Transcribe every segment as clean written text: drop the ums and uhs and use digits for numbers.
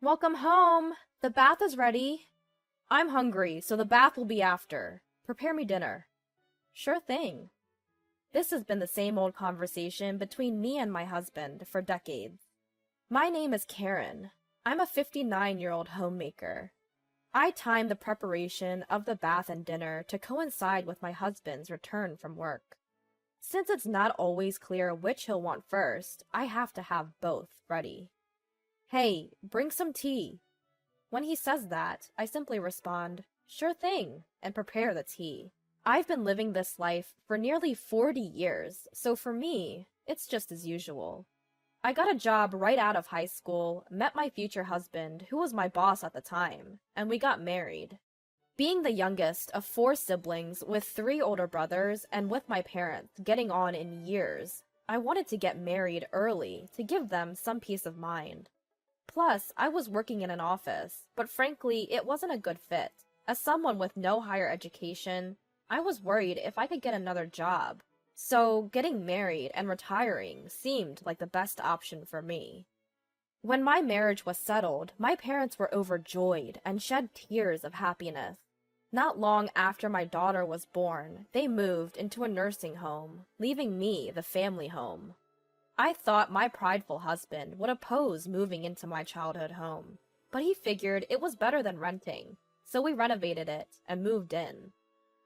Welcome home! The bath is ready. I'm hungry, so the bath will be after. Prepare me dinner. Sure thing. This has been the same old conversation between me and my husband for decades. My name is Karen. I'm a 59-year-old homemaker. I time the preparation of the bath and dinner to coincide with my husband's return from work. Since it's not always clear which he'll want first, I have to have both ready. Hey, bring some tea. When he says that, I simply respond, sure thing, and prepare the tea. I've been living this life for nearly 40 years, so for me, it's just as usual. I got a job right out of high school, met my future husband, who was my boss at the time, and we got married. Being the youngest of 4 siblings with 3 older brothers and with my parents getting on in years, I wanted to get married early to give them some peace of mind. Plus, I was working in an office, but frankly, it wasn't a good fit. As someone with no higher education, I was worried if I could get another job. So, getting married and retiring seemed like the best option for me. When my marriage was settled, my parents were overjoyed and shed tears of happiness. Not long after my daughter was born, they moved into a nursing home, leaving me the family home. I thought my prideful husband would oppose moving into my childhood home, but he figured it was better than renting, so we renovated it and moved in.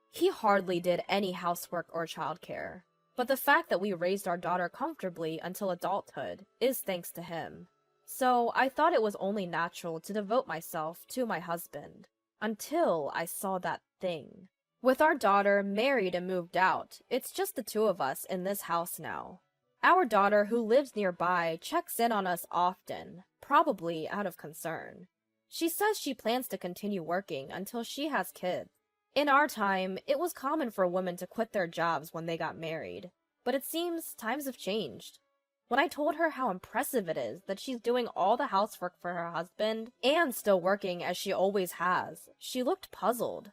He hardly did any housework or childcare, but the fact that we raised our daughter comfortably until adulthood is thanks to him. So I thought it was only natural to devote myself to my husband, until I saw that thing. With our daughter married and moved out, it's just the 2 of us in this house now. Our daughter, who lives nearby, checks in on us often, probably out of concern. She says she plans to continue working until she has kids. In our time, it was common for women to quit their jobs when they got married, but it seems times have changed. When I told her how impressive it is that she's doing all the housework for her husband and still working as she always has, she looked puzzled.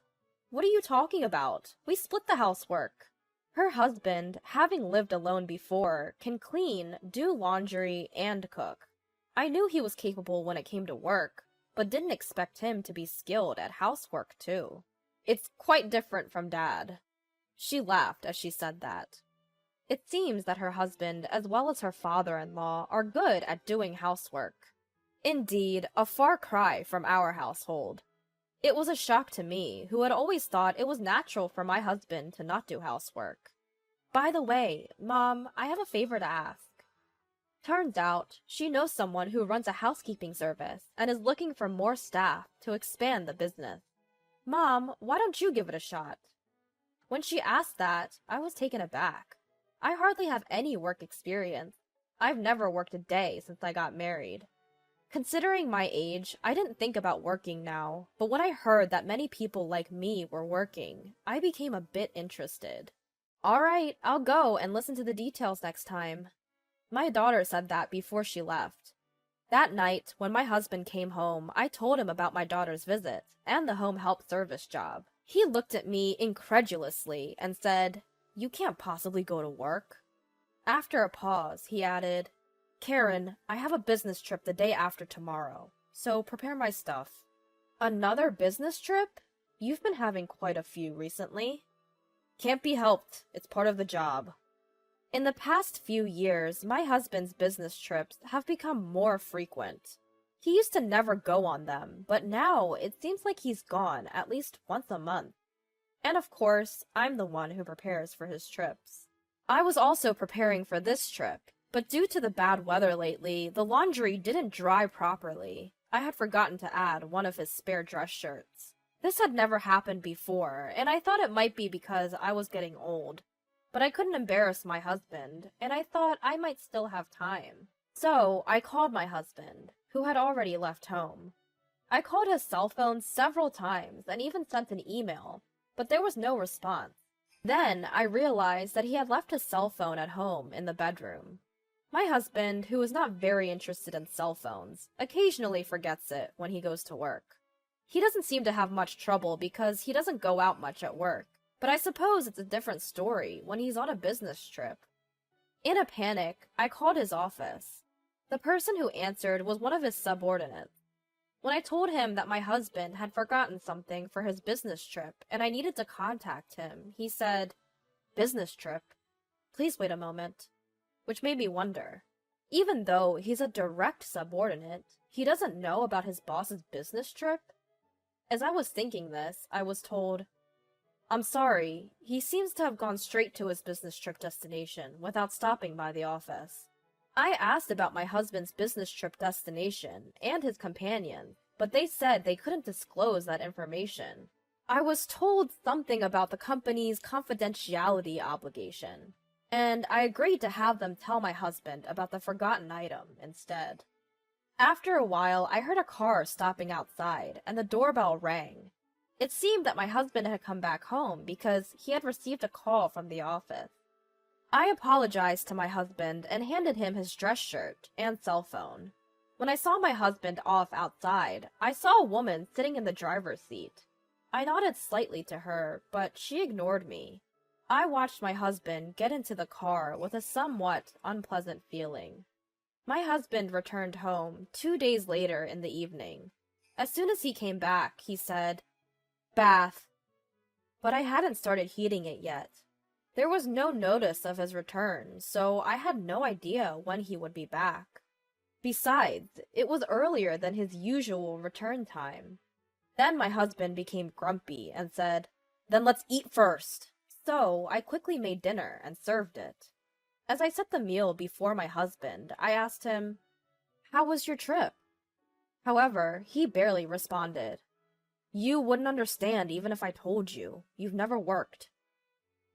What are you talking about? We split the housework. Her husband, having lived alone before, can clean, do laundry, and cook. I knew he was capable when it came to work, but didn't expect him to be skilled at housework too. It's quite different from Dad. She laughed as she said that. It seems that her husband, as well as her father-in-law, are good at doing housework. Indeed, a far cry from our household. It was a shock to me, who had always thought it was natural for my husband to not do housework. By the way, Mom, I have a favor to ask. Turns out, she knows someone who runs a housekeeping service and is looking for more staff to expand the business. Mom, why don't you give it a shot? When she asked that, I was taken aback. I hardly have any work experience. I've never worked a day since I got married. Considering my age, I didn't think about working now, but when I heard that many people like me were working, I became a bit interested. Alright, I'll go and listen to the details next time. My daughter said that before she left. That night, when my husband came home, I told him about my daughter's visit and the home help service job. He looked at me incredulously and said, "You can't possibly go to work." After a pause, he added, "Karen, I have a business trip the day after tomorrow, so prepare my stuff." Another business trip? You've been having quite a few recently. Can't be helped, it's part of the job. In the past few years, my husband's business trips have become more frequent. He used to never go on them, but now it seems like he's gone at least once a month. And of course, I'm the one who prepares for his trips. I was also preparing for this trip, but due to the bad weather lately, the laundry didn't dry properly. I had forgotten to add one of his spare dress shirts. This had never happened before, and I thought it might be because I was getting old. But I couldn't embarrass my husband, and I thought I might still have time. So, I called my husband, who had already left home. I called his cell phone several times and even sent an email, but there was no response. Then, I realized that he had left his cell phone at home in the bedroom. My husband, who is not very interested in cell phones, occasionally forgets it when he goes to work. He doesn't seem to have much trouble because he doesn't go out much at work, but I suppose it's a different story when he's on a business trip. In a panic, I called his office. The person who answered was one of his subordinates. When I told him that my husband had forgotten something for his business trip and I needed to contact him, he said, "Business trip? Please wait a moment." Which made me wonder. Even though he's a direct subordinate, he doesn't know about his boss's business trip? As I was thinking this, I was told, "I'm sorry, he seems to have gone straight to his business trip destination without stopping by the office." I asked about my husband's business trip destination and his companion, but they said they couldn't disclose that information. I was told something about the company's confidentiality obligation, and I agreed to have them tell my husband about the forgotten item instead. After a while, I heard a car stopping outside, and the doorbell rang. It seemed that my husband had come back home because he had received a call from the office. I apologized to my husband and handed him his dress shirt and cell phone. When I saw my husband off outside, I saw a woman sitting in the driver's seat. I nodded slightly to her, but she ignored me. I watched my husband get into the car with a somewhat unpleasant feeling. My husband returned home 2 days later in the evening. As soon as he came back, he said, "Bath." But I hadn't started heating it yet. There was no notice of his return, so I had no idea when he would be back. Besides, it was earlier than his usual return time. Then my husband became grumpy and said, "Then let's eat first." So I quickly made dinner and served it. As I set the meal before my husband, I asked him, "How was your trip?" However, he barely responded. "You wouldn't understand even if I told you. You've never worked."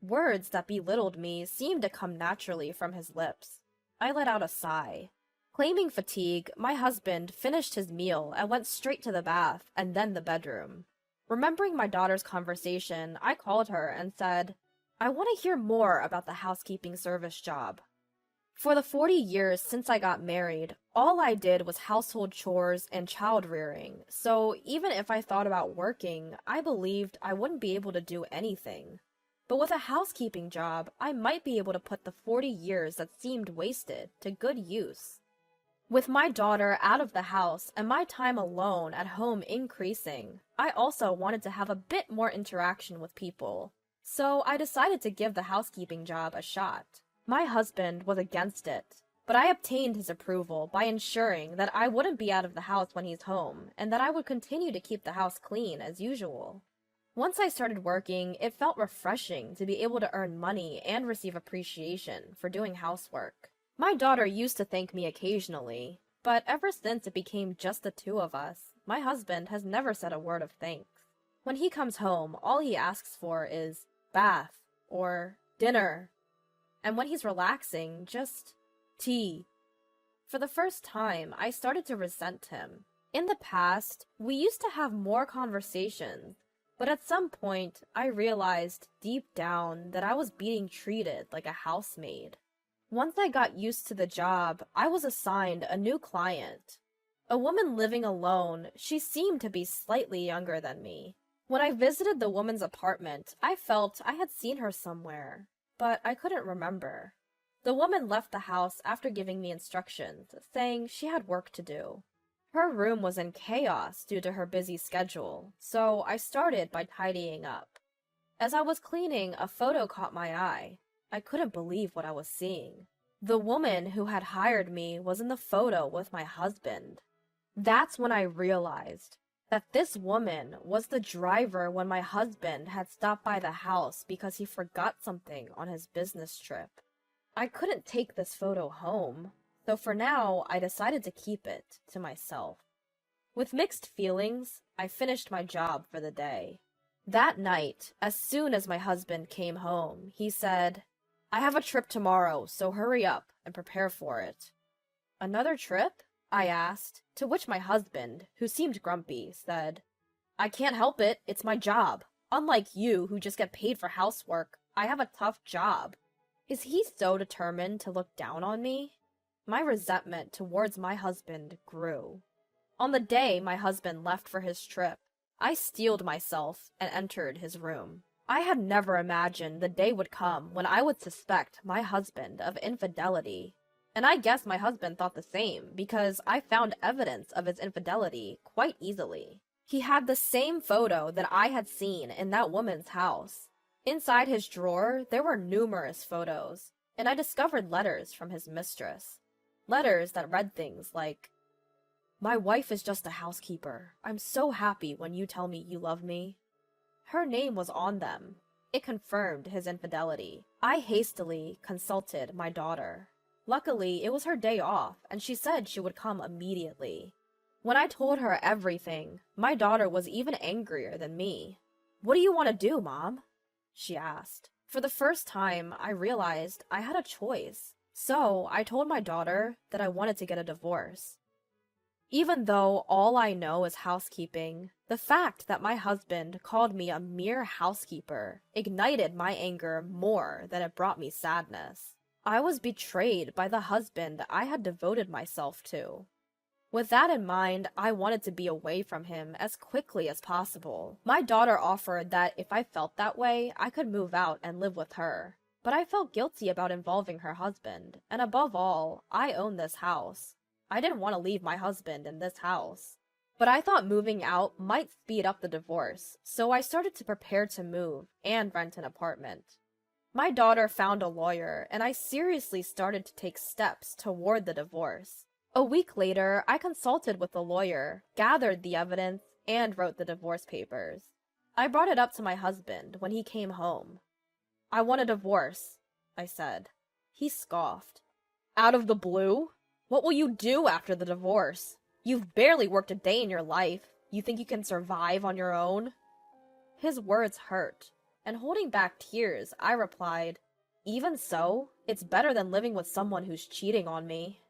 Words that belittled me seemed to come naturally from his lips. I let out a sigh. Claiming fatigue, my husband finished his meal and went straight to the bath and then the bedroom. Remembering my daughter's conversation, I called her and said, "I want to hear more about the housekeeping service job." For the 40 years since I got married, all I did was household chores and child rearing, so even if I thought about working, I believed I wouldn't be able to do anything. But with a housekeeping job, I might be able to put the 40 years that seemed wasted to good use. With my daughter out of the house and my time alone at home increasing, I also wanted to have a bit more interaction with people. So I decided to give the housekeeping job a shot. My husband was against it, but I obtained his approval by ensuring that I wouldn't be out of the house when he's home and that I would continue to keep the house clean as usual. Once I started working, it felt refreshing to be able to earn money and receive appreciation for doing housework. My daughter used to thank me occasionally, but ever since it became just the two of us, my husband has never said a word of thanks. When he comes home, all he asks for is bath or dinner. And when he's relaxing, just tea. For the first time, I started to resent him. In the past, we used to have more conversations, but at some point, I realized deep down that I was being treated like a housemaid. Once I got used to the job, I was assigned a new client. A woman living alone, she seemed to be slightly younger than me. When I visited the woman's apartment, I felt I had seen her somewhere, but I couldn't remember. The woman left the house after giving me instructions, saying she had work to do. Her room was in chaos due to her busy schedule, so I started by tidying up. As I was cleaning, a photo caught my eye. I couldn't believe what I was seeing. The woman who had hired me was in the photo with my husband. That's when I realized that this woman was the driver when my husband had stopped by the house because he forgot something on his business trip. I couldn't take this photo home, so for now I decided to keep it to myself. With mixed feelings, I finished my job for the day. That night, as soon as my husband came home, he said, "I have a trip tomorrow, so hurry up and prepare for it." "Another trip?" I asked, to which my husband, who seemed grumpy, said, "I can't help it, it's my job. Unlike you, who just get paid for housework, I have a tough job." Is he so determined to look down on me? My resentment towards my husband grew. On the day my husband left for his trip, I steeled myself and entered his room. I had never imagined the day would come when I would suspect my husband of infidelity. And I guess my husband thought the same, because I found evidence of his infidelity quite easily. He had the same photo that I had seen in that woman's house. Inside his drawer, there were numerous photos, and I discovered letters from his mistress. Letters that read things like, "My wife is just a housekeeper. I'm so happy when you tell me you love me." Her name was on them. It confirmed his infidelity. I hastily consulted my daughter. Luckily, it was her day off, and she said she would come immediately. When I told her everything, my daughter was even angrier than me. "What do you want to do, Mom?" she asked. For the first time, I realized I had a choice. So I told my daughter that I wanted to get a divorce. Even though all I know is housekeeping, the fact that my husband called me a mere housekeeper ignited my anger more than it brought me sadness. I was betrayed by the husband I had devoted myself to. With that in mind, I wanted to be away from him as quickly as possible. My daughter offered that if I felt that way, I could move out and live with her. But I felt guilty about involving her husband, and above all, I own this house. I didn't want to leave my husband in this house. But I thought moving out might speed up the divorce, so I started to prepare to move and rent an apartment. My daughter found a lawyer, and I seriously started to take steps toward the divorce. A week later, I consulted with the lawyer, gathered the evidence, and wrote the divorce papers. I brought it up to my husband when he came home. "I want a divorce," I said. He scoffed. "Out of the blue? What will you do after the divorce? You've barely worked a day in your life. You think you can survive on your own?" His words hurt, and holding back tears, I replied, "Even so, it's better than living with someone who's cheating on me."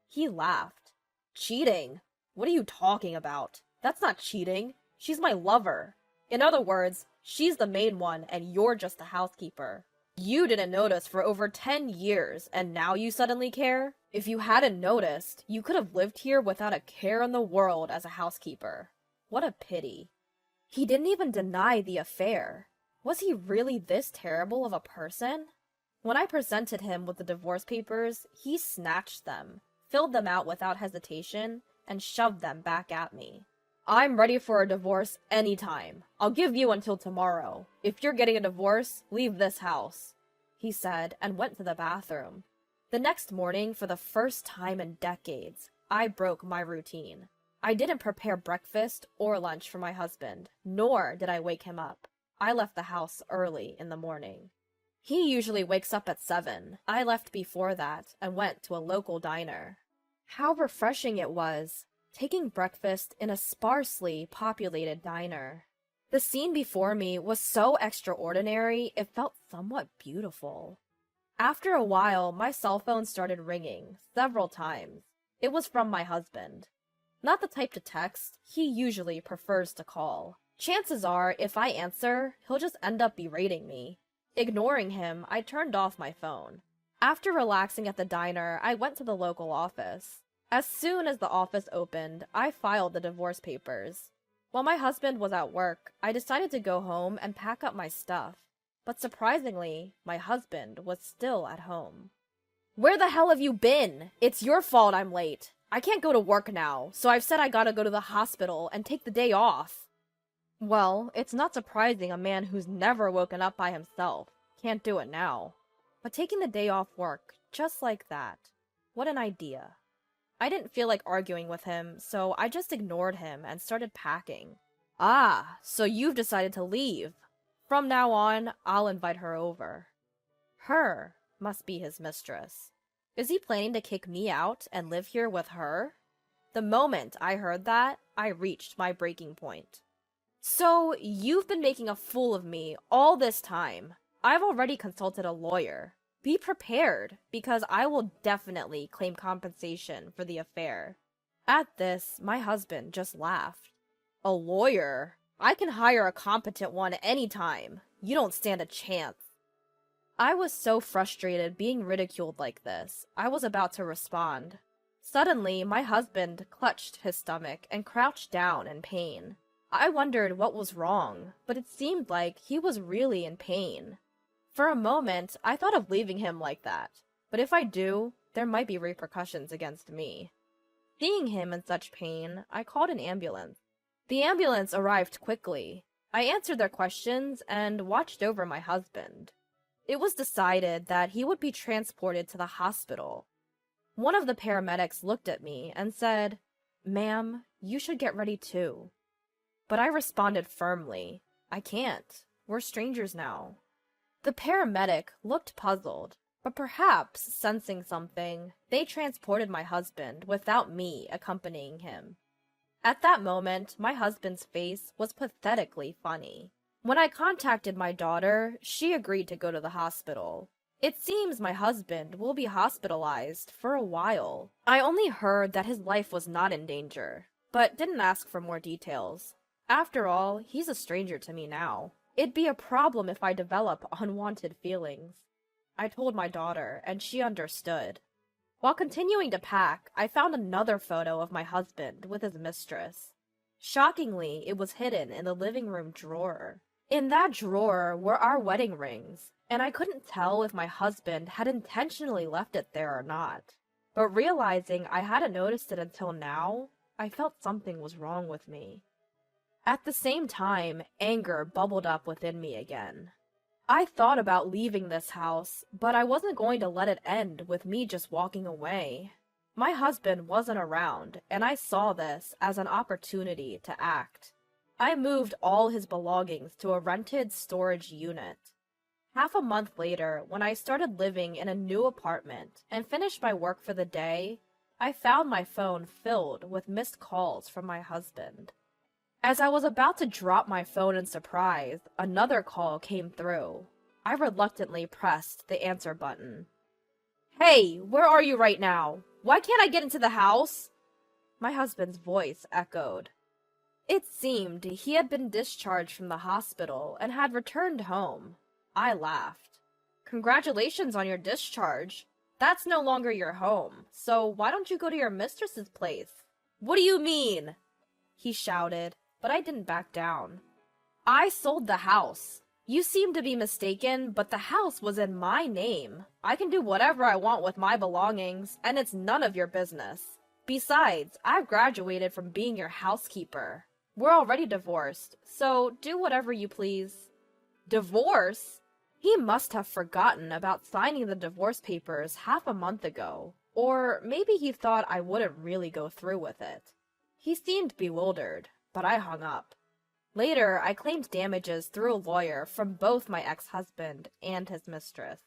He laughed. "Cheating? What are you talking about? That's not cheating. She's my lover. In other words, she's the main one and you're just the housekeeper. You didn't notice for over 10 years and now you suddenly care? If you hadn't noticed, you could have lived here without a care in the world as a housekeeper. What a pity." He didn't even deny the affair. Was he really this terrible of a person? When I presented him with the divorce papers, he snatched them, filled them out without hesitation, and shoved them back at me. "I'm ready for a divorce anytime. I'll give you until tomorrow. If you're getting a divorce, leave this house," he said, and went to the bathroom. The next morning, for the first time in decades, I broke my routine. I didn't prepare breakfast or lunch for my husband, nor did I wake him up. I left the house early in the morning. He usually wakes up at 7. I left before that and went to a local diner. How refreshing it was, taking breakfast in a sparsely populated diner. The scene before me was so extraordinary, it felt somewhat beautiful. After a while, my cell phone started ringing, several times. It was from my husband. Not the type to text, he usually prefers to call. Chances are, if I answer, he'll just end up berating me. Ignoring him, I turned off my phone. After relaxing at the diner, I went to the local office. As soon as the office opened, I filed the divorce papers. While my husband was at work, I decided to go home and pack up my stuff. But surprisingly, my husband was still at home. "Where the hell have you been? It's your fault I'm late. I can't go to work now, so I've said I gotta go to the hospital and take the day off." Well, it's not surprising a man who's never woken up by himself can't do it now. But taking the day off work, just like that, what an idea. I didn't feel like arguing with him, so I just ignored him and started packing. "Ah, so you've decided to leave. From now on, I'll invite her over." Her must be his mistress. Is he planning to kick me out and live here with her? The moment I heard that, I reached my breaking point. "So, you've been making a fool of me all this time. I've already consulted a lawyer. Be prepared, because I will definitely claim compensation for the affair." At this, my husband just laughed. "A lawyer? I can hire a competent one anytime. You don't stand a chance." I was so frustrated being ridiculed like this, I was about to respond. Suddenly, my husband clutched his stomach and crouched down in pain. I wondered what was wrong, but it seemed like he was really in pain. For a moment, I thought of leaving him like that, but if I do, there might be repercussions against me. Seeing him in such pain, I called an ambulance. The ambulance arrived quickly. I answered their questions and watched over my husband. It was decided that he would be transported to the hospital. One of the paramedics looked at me and said, "Ma'am, you should get ready too." But I responded firmly, "I can't. We're strangers now." The paramedic looked puzzled, but perhaps sensing something, they transported my husband without me accompanying him. At that moment, my husband's face was pathetically funny. When I contacted my daughter, she agreed to go to the hospital. It seems my husband will be hospitalized for a while. I only heard that his life was not in danger, but didn't ask for more details. After all, he's a stranger to me now. It'd be a problem if I develop unwanted feelings. I told my daughter, and she understood. While continuing to pack, I found another photo of my husband with his mistress. Shockingly, it was hidden in the living room drawer. In that drawer were our wedding rings, and I couldn't tell if my husband had intentionally left it there or not. But realizing I hadn't noticed it until now, I felt something was wrong with me. At the same time, anger bubbled up within me again. I thought about leaving this house, but I wasn't going to let it end with me just walking away. My husband wasn't around, and I saw this as an opportunity to act. I moved all his belongings to a rented storage unit. Half a month later, when I started living in a new apartment and finished my work for the day, I found my phone filled with missed calls from my husband. As I was about to drop my phone in surprise, another call came through. I reluctantly pressed the answer button. "Hey, where are you right now? Why can't I get into the house?" My husband's voice echoed. It seemed he had been discharged from the hospital and had returned home. I laughed. "Congratulations on your discharge. That's no longer your home, so why don't you go to your mistress's place?" "What do you mean?" he shouted, but I didn't back down. "I sold the house. You seem to be mistaken, but the house was in my name. I can do whatever I want with my belongings, and it's none of your business. Besides, I've graduated from being your housekeeper. We're already divorced, so do whatever you please." Divorce? He must have forgotten about signing the divorce papers half a month ago, or maybe he thought I wouldn't really go through with it. He seemed bewildered, but I hung up. Later, I claimed damages through a lawyer from both my ex-husband and his mistress.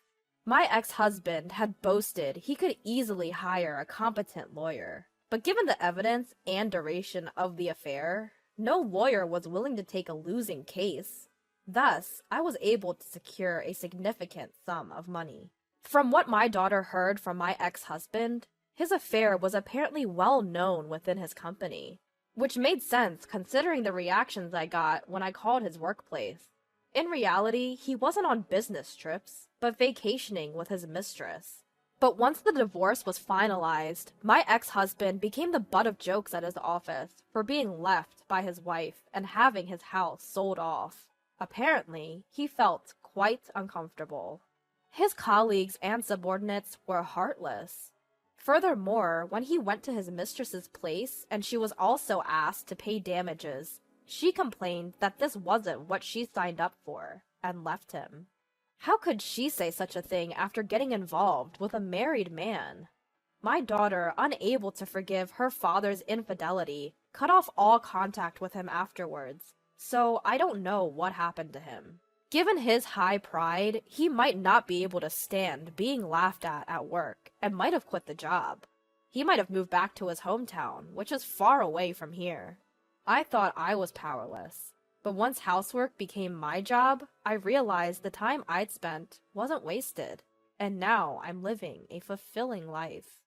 My ex-husband had boasted he could easily hire a competent lawyer, but given the evidence and duration of the affair, no lawyer was willing to take a losing case. Thus, I was able to secure a significant sum of money. From what my daughter heard from my ex-husband, his affair was apparently well known within his company, which made sense considering the reactions I got when I called his workplace. In reality, he wasn't on business trips, but vacationing with his mistress. But once the divorce was finalized, my ex-husband became the butt of jokes at his office for being left by his wife and having his house sold off. Apparently, he felt quite uncomfortable. His colleagues and subordinates were heartless. Furthermore, when he went to his mistress's place and she was also asked to pay damages, she complained that this wasn't what she signed up for and left him. How could she say such a thing after getting involved with a married man? My daughter, unable to forgive her father's infidelity, cut off all contact with him afterwards, so I don't know what happened to him. Given his high pride, he might not be able to stand being laughed at work and might have quit the job. He might have moved back to his hometown, which is far away from here. I thought I was powerless, but once housework became my job, I realized the time I'd spent wasn't wasted, and now I'm living a fulfilling life.